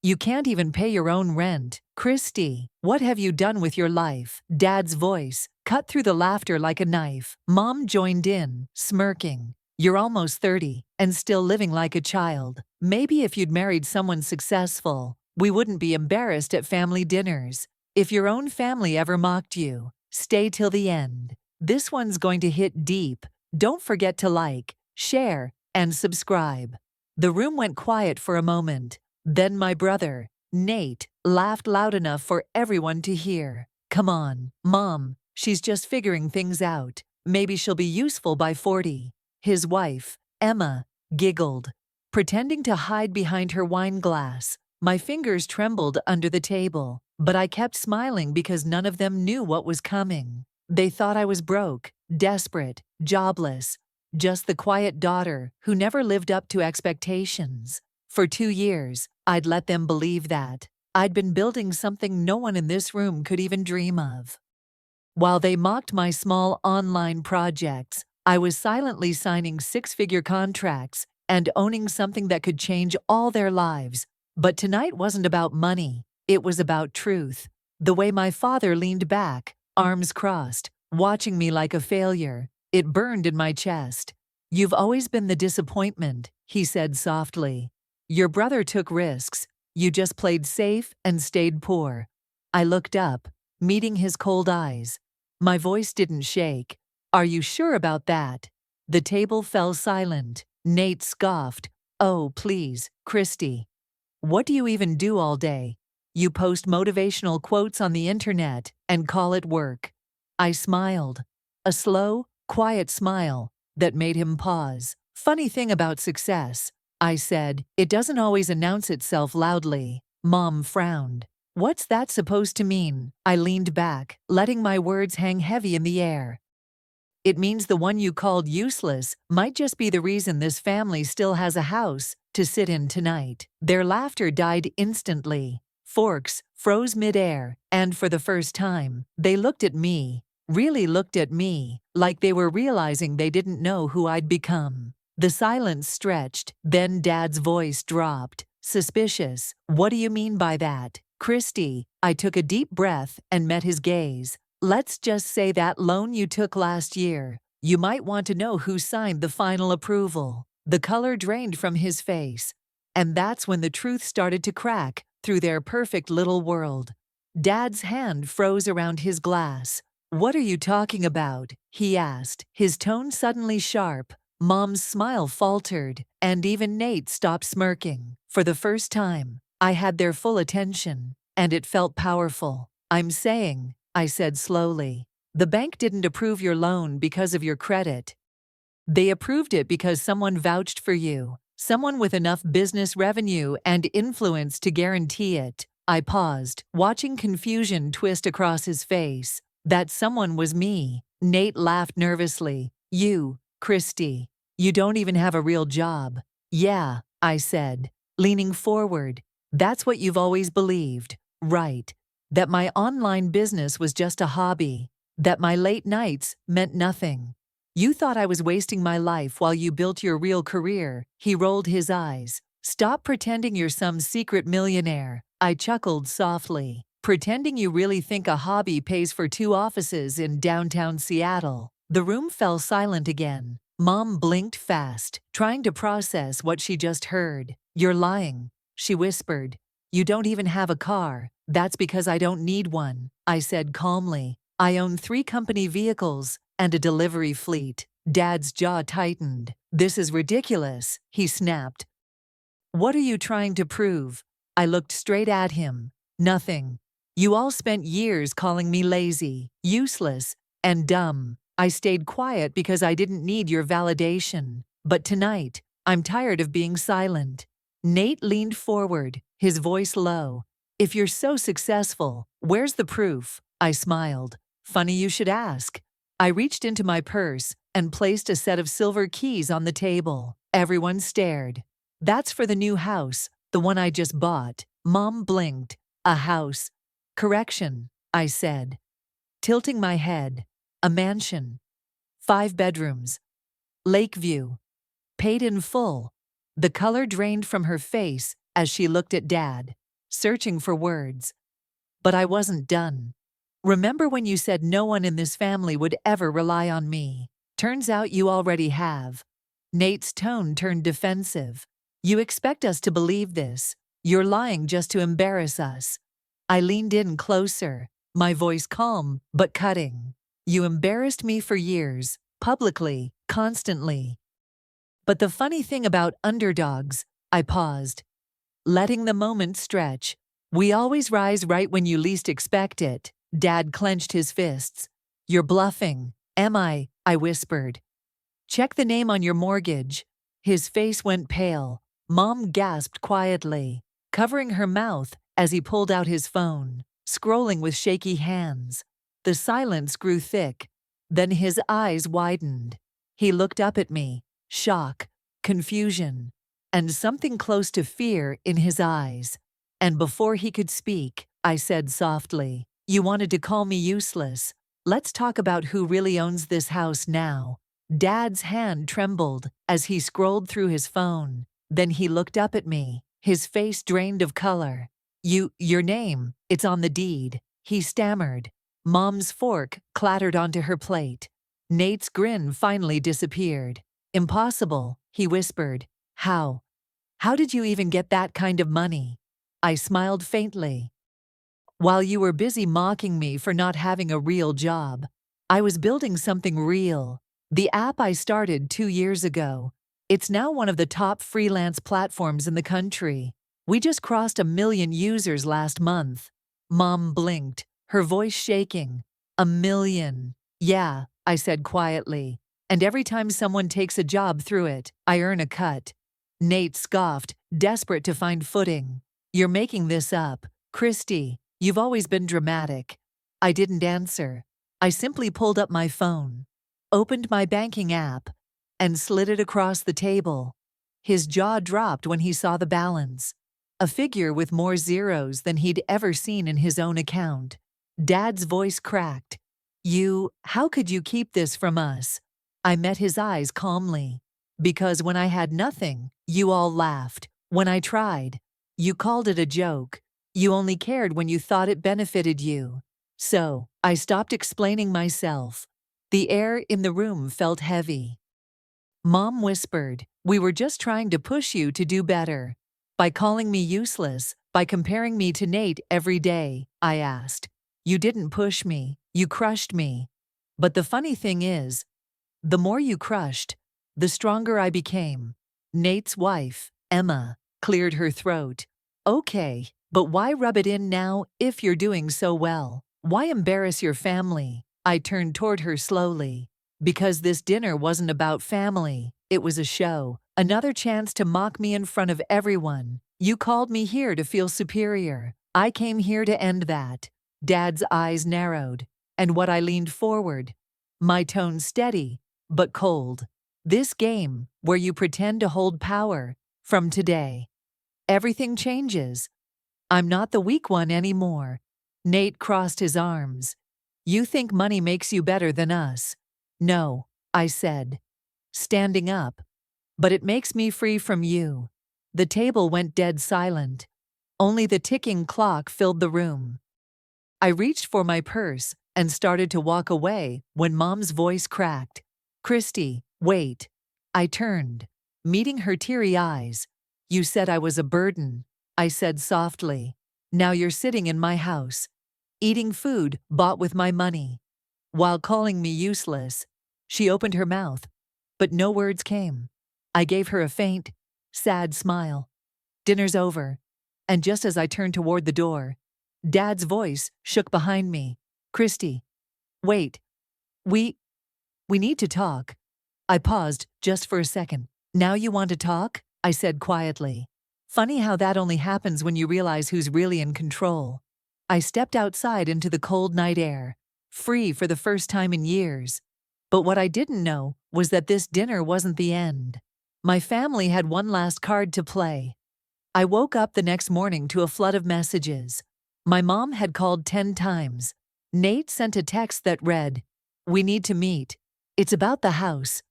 You can't even pay your own rent. Christy, what have you done with your life? Dad's voice cut through the laughter like a knife. Mom joined in, smirking. You're almost 30 and still living like a child. Maybe if you'd married someone successful, we wouldn't be embarrassed at family dinners. If your own family ever mocked you, stay till the end. This one's going to hit deep. Don't forget to like, share, and subscribe. The room went quiet for a moment. Then my brother, Nate, laughed loud enough for everyone to hear. Come on, Mom, she's just figuring things out. Maybe she'll be useful by 40. His wife, Emma, giggled, pretending to hide behind her wine glass. My fingers trembled under the table, but I kept smiling because none of them knew what was coming. They thought I was broke, desperate, jobless, just the quiet daughter who never lived up to expectations. For 2 years, I'd let them believe that. I'd been building something no one in this room could even dream of. While they mocked my small online projects, I was silently signing 6-figure contracts and owning something that could change all their lives. But tonight wasn't about money, it was about truth. The way my father leaned back, arms crossed, watching me like a failure, it burned in my chest. You've always been the disappointment, he said softly. Your brother took risks, you just played safe and stayed poor. I looked up, meeting his cold eyes. My voice didn't shake. Are you sure about that? The table fell silent. Nate scoffed. Oh, please, Christy. What do you even do all day? You post motivational quotes on the internet and call it work. I smiled. A slow, quiet smile that made him pause. Funny thing about success, I said, it doesn't always announce itself loudly. Mom frowned. What's that supposed to mean? I leaned back, letting my words hang heavy in the air. It means the one you called useless might just be the reason this family still has a house to sit in tonight. Their laughter died instantly. Forks froze midair, and for the first time, they looked at me, really looked at me, like they were realizing they didn't know who I'd become. The silence stretched, then Dad's voice dropped. Suspicious. What do you mean by that? Christy, I took a deep breath and met his gaze. Let's just say that loan you took last year. You might want to know who signed the final approval. The color drained from his face. And that's when the truth started to crack through their perfect little world. Dad's hand froze around his glass. What are you talking about? He asked, his tone suddenly sharp. Mom's smile faltered, and even Nate stopped smirking. For the first time, I had their full attention, and it felt powerful. I'm saying, I said slowly, the bank didn't approve your loan because of your credit. They approved it because someone vouched for you, someone with enough business revenue and influence to guarantee it. I paused, watching confusion twist across his face. That someone was me. Nate laughed nervously. You, Christy, you don't even have a real job. Yeah, I said, leaning forward. That's what you've always believed, right? That my online business was just a hobby, that my late nights meant nothing. You thought I was wasting my life while you built your real career. He rolled his eyes. Stop pretending you're some secret millionaire. I chuckled softly. Pretending you really think a hobby pays for 2 offices in downtown Seattle. The room fell silent again. Mom blinked fast, trying to process what she just heard. You're lying, she whispered. You don't even have a car. That's because I don't need one, I said calmly. I own 3 company vehicles and a delivery fleet. Dad's jaw tightened. This is ridiculous, he snapped. What are you trying to prove? I looked straight at him. Nothing. You all spent years calling me lazy, useless, and dumb. I stayed quiet because I didn't need your validation. But tonight, I'm tired of being silent. Nate leaned forward, his voice low. If you're so successful, where's the proof? I smiled. Funny you should ask. I reached into my purse and placed a set of silver keys on the table. Everyone stared. That's for the new house, the one I just bought. Mom blinked. A house. Correction, I said, tilting my head. A mansion. 5 bedrooms. Lakeview. Paid in full. The color drained from her face as she looked at Dad. searching for words. But I wasn't done. Remember when you said no one in this family would ever rely on me? Turns out you already have. Nate's tone turned defensive. You expect us to believe this. You're lying just to embarrass us. I leaned in closer, my voice calm but cutting. You embarrassed me for years, publicly, constantly. But the funny thing about underdogs, I paused, letting the moment stretch. We always rise right when you least expect it. Dad clenched his fists. You're bluffing. Am I whispered. Check the name on your mortgage. His face went pale. Mom gasped quietly, covering her mouth as he pulled out his phone, scrolling with shaky hands. The silence grew thick. Then his eyes widened. He looked up at me, shock, confusion, and something close to fear in his eyes. And before he could speak, I said softly, You wanted to call me useless. Let's talk about who really owns this house now. Dad's hand trembled as he scrolled through his phone. Then he looked up at me, his face drained of color. Your name, it's on the deed, he stammered. Mom's fork clattered onto her plate. Nate's grin finally disappeared. Impossible, he whispered. How? How did you even get that kind of money? I smiled faintly. While you were busy mocking me for not having a real job, I was building something real. The app I started 2 years ago. It's now one of the top freelance platforms in the country. We just crossed 1 million users last month. Mom blinked, her voice shaking. 1 million. Yeah, I said quietly. And every time someone takes a job through it, I earn a cut. Nate scoffed, desperate to find footing. You're making this up. Christy, you've always been dramatic. I didn't answer. I simply pulled up my phone, opened my banking app, and slid it across the table. His jaw dropped when he saw the balance. A figure with more zeros than he'd ever seen in his own account. Dad's voice cracked. How could you keep this from us? I met his eyes calmly. Because when I had nothing, you all laughed. When I tried, you called it a joke. You only cared when you thought it benefited you. So, I stopped explaining myself. The air in the room felt heavy. Mom whispered, We were just trying to push you to do better. By calling me useless, by comparing me to Nate every day, I asked. You didn't push me, you crushed me. But the funny thing is, the more you crushed, the stronger I became. Nate's wife, Emma, cleared her throat. Okay, but why rub it in now if you're doing so well? Why embarrass your family? I turned toward her slowly. Because this dinner wasn't about family, it was a show. Another chance to mock me in front of everyone. You called me here to feel superior. I came here to end that. Dad's eyes narrowed. And what I leaned forward. My tone steady, but cold. This game, where you pretend to hold power, from today, everything changes. I'm not the weak one anymore. Nate crossed his arms. You think money makes you better than us? No, I said, standing up. But it makes me free from you. The table went dead silent. Only the ticking clock filled the room. I reached for my purse and started to walk away when Mom's voice cracked. Christy, wait. I turned, meeting her teary eyes. You said I was a burden, I said softly. Now you're sitting in my house, eating food bought with my money, while calling me useless. She opened her mouth, but no words came. I gave her a faint, sad smile. Dinner's over. And just as I turned toward the door, Dad's voice shook behind me. Christy, wait. We need to talk. I paused just for a second. Now you want to talk? I said quietly. Funny how that only happens when you realize who's really in control. I stepped outside into the cold night air, free for the first time in years. But what I didn't know was that this dinner wasn't the end. My family had one last card to play. I woke up the next morning to a flood of messages. My mom had called 10 times. Nate sent a text that read, We need to meet. It's about the house.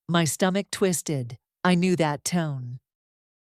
My stomach twisted. I knew that tone.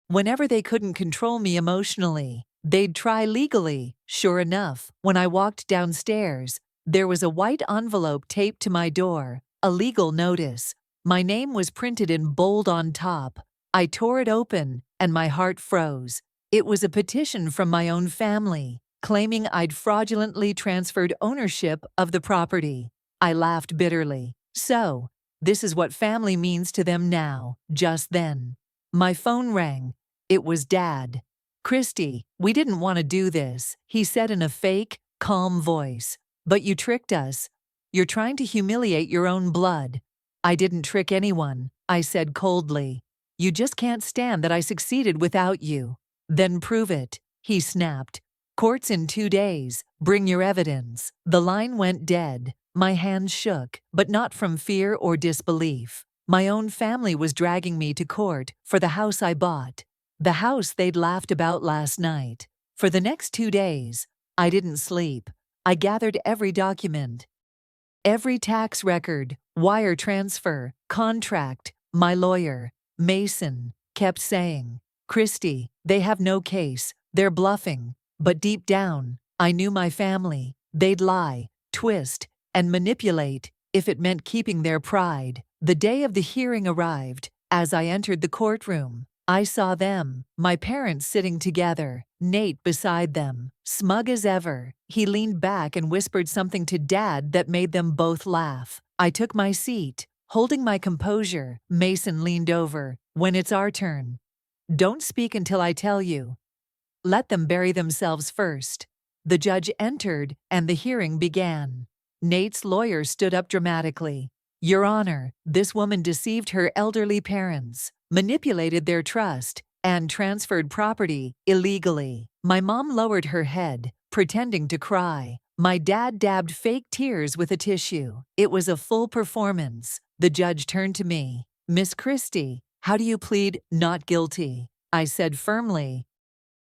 Whenever they couldn't control me emotionally, They'd try legally. Sure enough, when I walked downstairs, there was a white envelope taped to my door, a legal notice. My name was printed in bold on top. I tore it open, and my heart froze. It was a petition from my own family, claiming I'd fraudulently transferred ownership of the property. I laughed bitterly. So, this is what family means to them now. Just then, my phone rang. It was Dad. "Christy, we didn't want to do this," he said in a fake, calm voice. "But you tricked us. You're trying to humiliate your own blood." "I didn't trick anyone," I said coldly. "You just can't stand that I succeeded without you." "Then prove it," he snapped. "Court's in 2 days. Bring your evidence." The line went dead. My hands shook, but not from fear or disbelief. My own family was dragging me to court for the house I bought. The house they'd laughed about last night. For the next 2 days, I didn't sleep. I gathered every document, every tax record, wire transfer, contract. My lawyer, Mason, kept saying, "Christy, they have no case. They're bluffing." But deep down, I knew my family. They'd lie, twist, and manipulate if it meant keeping their pride. The day of the hearing arrived. As I entered the courtroom, I saw them, my parents sitting together, Nate beside them, smug as ever. He leaned back and whispered something to Dad that made them both laugh. I took my seat, holding my composure. Mason leaned over. "When it's our turn, don't speak until I tell you. Let them bury themselves first." The judge entered, and the hearing began. Nate's lawyer stood up dramatically. "Your Honor, this woman deceived her elderly parents, manipulated their trust, and transferred property illegally." My mom lowered her head, pretending to cry. My dad dabbed fake tears with a tissue. It was a full performance. The judge turned to me. "Miss Christy, how do you plead not guilty?" I said firmly.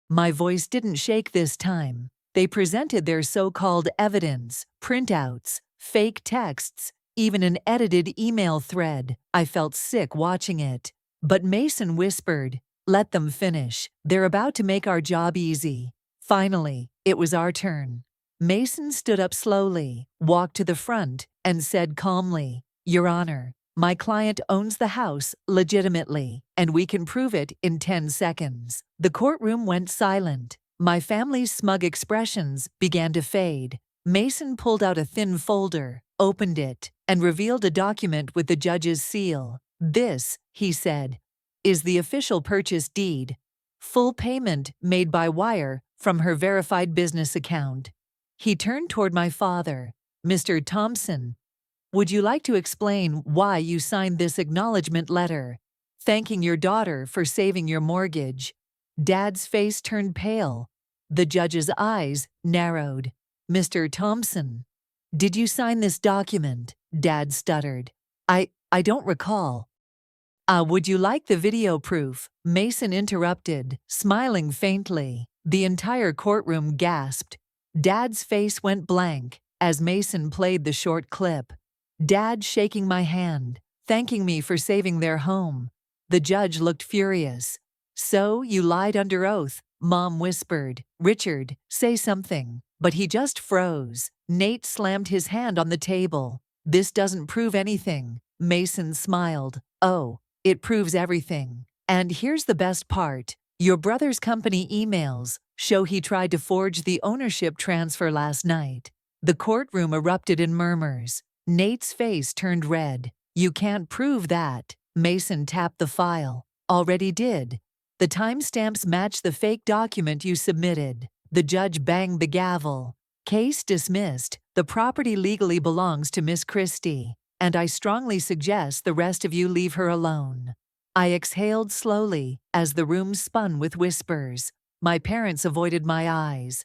My voice didn't shake this time. They presented their so-called evidence, printouts, fake texts, even an edited email thread. I felt sick watching it. But Mason whispered, "Let them finish. They're about to make our job easy." Finally, it was our turn. Mason stood up slowly, walked to the front, and said calmly, "Your Honor, my client owns the house legitimately, and we can prove it in 10 seconds." The courtroom went silent. My family's smug expressions began to fade. Mason pulled out a thin folder, opened it, and revealed a document with the judge's seal. "This," he said, "is the official purchase deed. Full payment made by wire from her verified business account." He turned toward my father. "Mr. Thompson, would you like to explain why you signed this acknowledgement letter, thanking your daughter for saving your mortgage?" Dad's face turned pale. The judge's eyes narrowed. "Mr. Thompson, did you sign this document?" Dad stuttered. I don't recall." Would you like the video proof?" Mason interrupted, smiling faintly. The entire courtroom gasped. Dad's face went blank as Mason played the short clip. Dad shaking my hand, thanking me for saving their home. The judge looked furious. "So you lied under oath," Mom whispered. "Richard, say something." But he just froze. Nate slammed his hand on the table. "This doesn't prove anything." Mason smiled. "Oh, it proves everything. And here's the best part. Your brother's company emails show he tried to forge the ownership transfer last night." The courtroom erupted in murmurs. Nate's face turned red. "You can't prove that." Mason tapped the file. "Already did. The timestamps match the fake document you submitted." The judge banged the gavel. "Case dismissed. The property legally belongs to Miss Christy, and I strongly suggest the rest of you leave her alone." I exhaled slowly as the room spun with whispers. My parents avoided my eyes.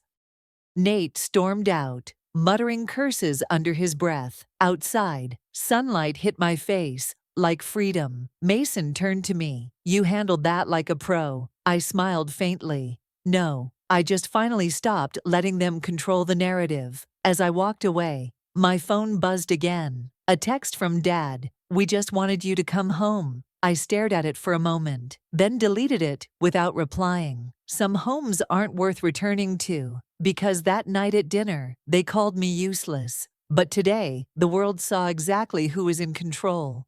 Nate stormed out, muttering curses under his breath. Outside, sunlight hit my face, like freedom. Mason turned to me. "You handled that like a pro." I smiled faintly. "No, I just finally stopped letting them control the narrative." As I walked away, my phone buzzed again. A text from Dad. "We just wanted you to come home." I stared at it for a moment, then deleted it without replying. Some homes aren't worth returning to, because that night at dinner, they called me useless. But today, the world saw exactly who is in control.